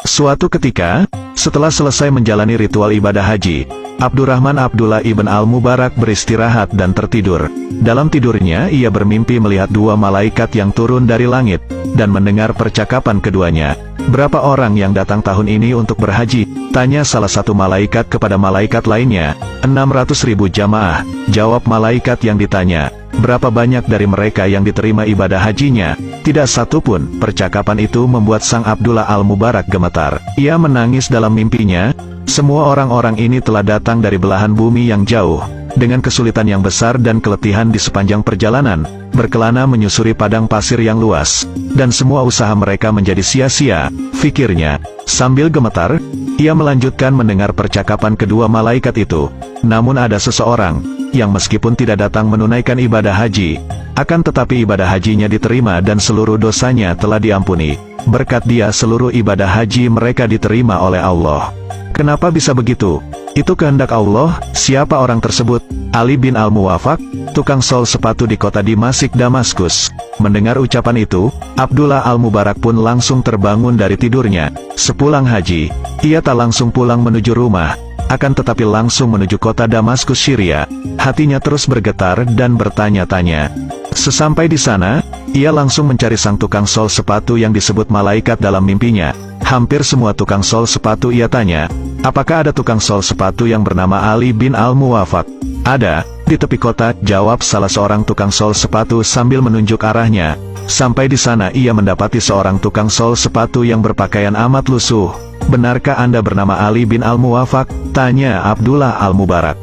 Suatu ketika, setelah selesai menjalani ritual ibadah haji, Abdurrahman Abdullah ibn al-Mubarak beristirahat dan tertidur. Dalam tidurnya ia bermimpi melihat dua malaikat yang turun dari langit, dan mendengar percakapan keduanya. "Berapa orang yang datang tahun ini untuk berhaji?" tanya salah satu malaikat kepada malaikat lainnya. 600.000 jamaah, jawab malaikat yang ditanya. Berapa banyak dari mereka yang diterima ibadah hajinya? Tidak satu pun. Percakapan itu membuat sang Abdullah al-Mubarak gemetar. Ia menangis dalam mimpinya. Semua orang-orang ini telah datang dari belahan bumi yang jauh, dengan kesulitan yang besar dan keletihan di sepanjang perjalanan, berkelana menyusuri padang pasir yang luas, dan semua usaha mereka menjadi sia-sia, pikirnya. Sambil gemetar, ia melanjutkan mendengar percakapan kedua malaikat itu. Namun ada seseorang, yang meskipun tidak datang menunaikan ibadah haji, akan tetapi ibadah hajinya diterima dan seluruh dosanya telah diampuni. Berkat dia seluruh ibadah haji mereka diterima oleh Allah. Kenapa bisa begitu? Itu kehendak Allah. Siapa orang tersebut? Ali bin al-Muwafaq, tukang sol sepatu di kota Damasik, Damaskus. Mendengar ucapan itu, Abdullah al-Mubarak pun langsung terbangun dari tidurnya. Sepulang haji, ia tak langsung pulang menuju rumah, akan tetapi langsung menuju kota Damaskus, Syria. Hatinya terus bergetar dan bertanya-tanya. Sesampai di sana, ia langsung mencari sang tukang sol sepatu yang disebut malaikat dalam mimpinya. Hampir semua tukang sol sepatu ia tanya, "Apakah ada tukang sol sepatu yang bernama Ali bin al-Muwafaq?" "Ada, di tepi kota," jawab salah seorang tukang sol sepatu sambil menunjuk arahnya. Sampai di sana ia mendapati seorang tukang sol sepatu yang berpakaian amat lusuh. "Benarkah Anda bernama Ali bin al-Muwafaq?" tanya Abdullah al-Mubarak.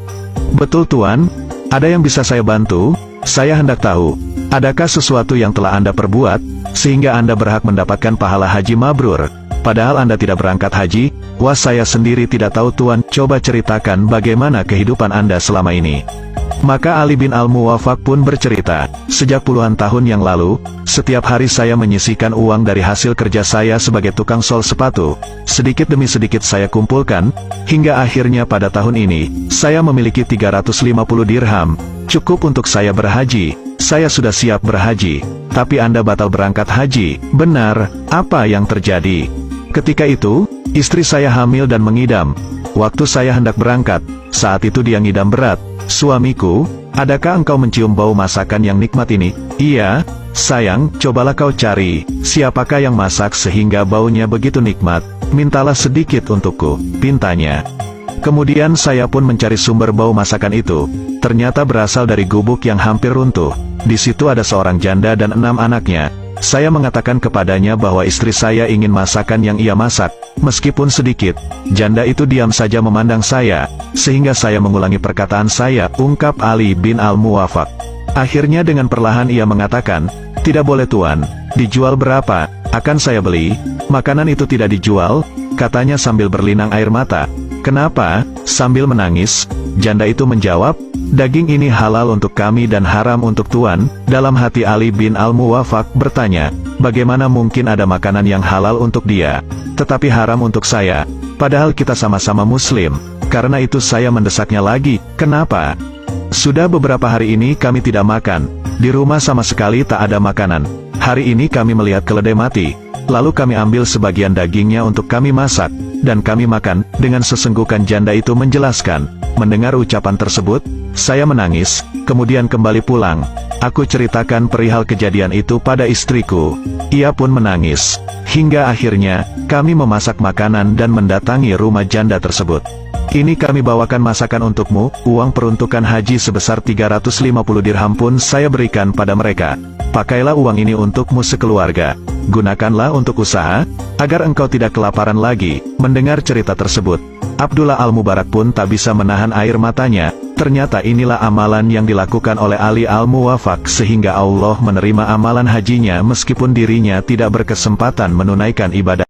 "Betul Tuan, ada yang bisa saya bantu? Saya hendak tahu, adakah sesuatu yang telah Anda perbuat, sehingga Anda berhak mendapatkan pahala haji mabrur? Padahal Anda tidak berangkat haji." "Wah, saya sendiri tidak tahu Tuan, coba ceritakan bagaimana kehidupan Anda selama ini." Maka Ali bin al-Muwafaq pun bercerita, "Sejak puluhan tahun yang lalu, setiap hari saya menyisihkan uang dari hasil kerja saya sebagai tukang sol sepatu. Sedikit demi sedikit saya kumpulkan, hingga akhirnya pada tahun ini, saya memiliki 350 dirham, cukup untuk saya berhaji. Saya sudah siap berhaji, tapi Anda batal berangkat haji. Benar, apa yang terjadi?" "Ketika itu, istri saya hamil dan mengidam. Waktu saya hendak berangkat, saat itu dia ngidam berat. Suamiku, adakah engkau mencium bau masakan yang nikmat ini?" "Iya, sayang, cobalah kau cari, siapakah yang masak sehingga baunya begitu nikmat. Mintalah sedikit untukku," pintanya. Kemudian saya pun mencari sumber bau masakan itu. Ternyata berasal dari gubuk yang hampir runtuh. Di situ ada seorang janda dan 6 anaknya. Saya mengatakan kepadanya bahwa istri saya ingin masakan yang ia masak, meskipun sedikit. Janda itu diam saja memandang saya, sehingga saya mengulangi perkataan saya, ungkap Ali bin al-Muwafaq. Akhirnya dengan perlahan ia mengatakan, "Tidak boleh Tuan, dijual berapa? Akan saya beli." "Makanan itu tidak dijual," katanya sambil berlinang air mata. "Kenapa?" sambil menangis. Janda itu menjawab, "Daging ini halal untuk kami dan haram untuk Tuan." Dalam hati Ali bin al-Muwafaq bertanya, bagaimana mungkin ada makanan yang halal untuk dia, tetapi haram untuk saya? Padahal kita sama-sama muslim. Karena itu saya mendesaknya lagi, "Kenapa?" "Sudah beberapa hari ini kami tidak makan. Di rumah sama sekali tak ada makanan. Hari ini kami melihat keledai mati. Lalu kami ambil sebagian dagingnya untuk kami masak, dan kami makan." Dengan sesenggukan janda itu menjelaskan. Mendengar ucapan tersebut, saya menangis, kemudian kembali pulang. Aku ceritakan perihal kejadian itu pada istriku. Ia pun menangis. Hingga akhirnya, kami memasak makanan dan mendatangi rumah janda tersebut. "Ini kami bawakan masakan untukmu." Uang peruntukan haji sebesar 350 dirham pun saya berikan pada mereka. "Pakailah uang ini untukmu sekeluarga. Gunakanlah untuk usaha, agar engkau tidak kelaparan lagi." Mendengar cerita tersebut, Abdullah al-Mubarak pun tak bisa menahan air matanya. Ternyata inilah amalan yang dilakukan oleh Ali al-Muwafaq sehingga Allah menerima amalan hajinya meskipun dirinya tidak berkesempatan menunaikan ibadah.